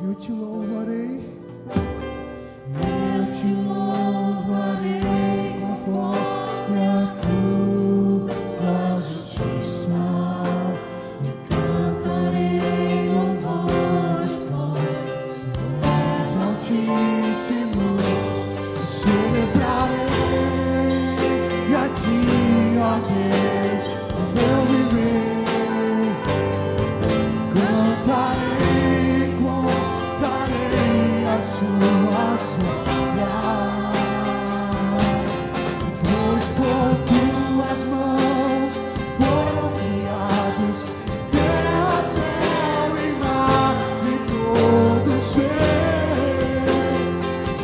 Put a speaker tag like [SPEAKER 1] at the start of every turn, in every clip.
[SPEAKER 1] Eu te louvarei.
[SPEAKER 2] Eu te louvarei conforme a tua justiça, e cantarei louvores vós,
[SPEAKER 1] Altíssimo, celebrarei e a ti, ó Deus, o meu viver. Cantarei, contarei as suas obras, pois por tuas mãos foram criados terra, céu e mar e todo ser.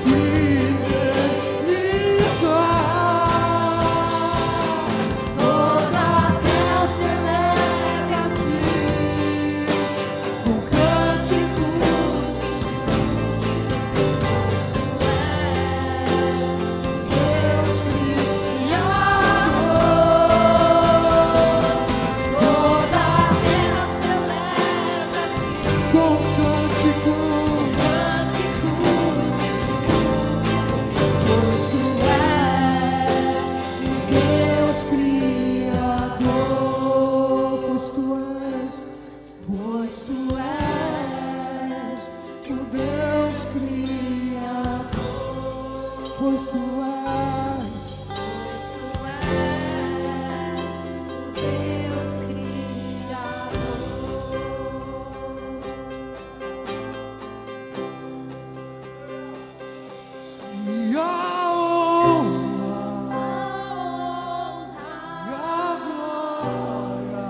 [SPEAKER 1] E eles
[SPEAKER 2] toda a terra celebra a ti, com cânticos de Deus Criador. Toda a terra celebra a ti,
[SPEAKER 1] com cântico,
[SPEAKER 2] cânticos de
[SPEAKER 1] pois tu
[SPEAKER 2] Deus Criador.
[SPEAKER 1] pois tu és o Deus Criador, pois tu és.
[SPEAKER 2] Deus Criador.
[SPEAKER 1] E a honra, e a glória,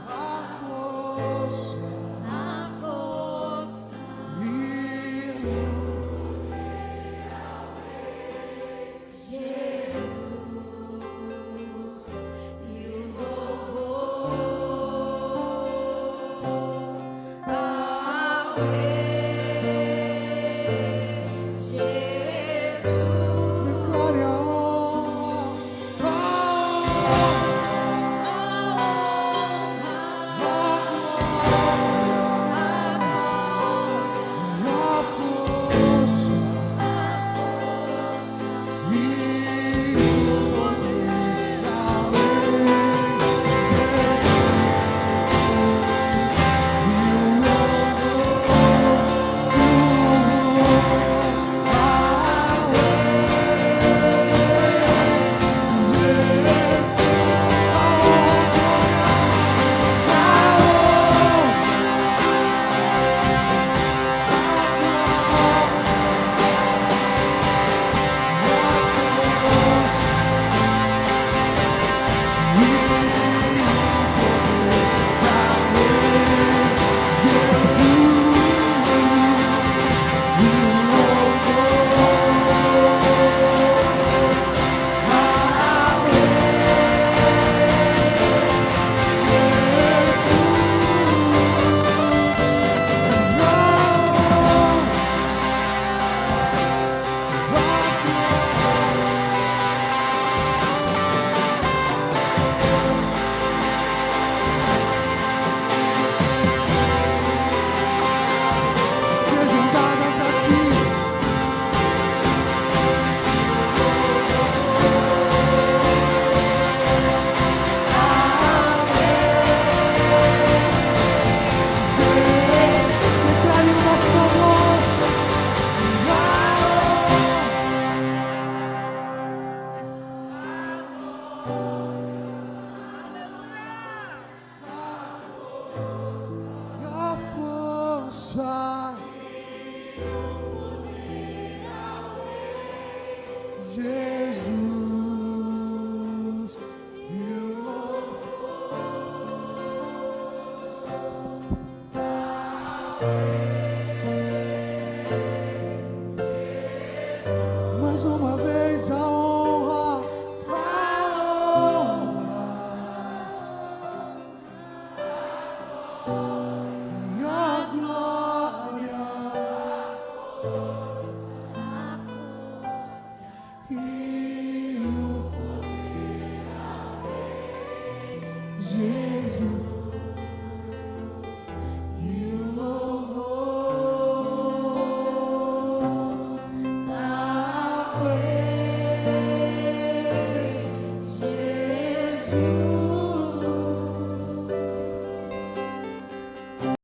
[SPEAKER 1] a força e
[SPEAKER 2] Jesus e o louvor ao Rei Jesus.
[SPEAKER 1] declare a sejam dadas a ti. Declare uma só voz. A força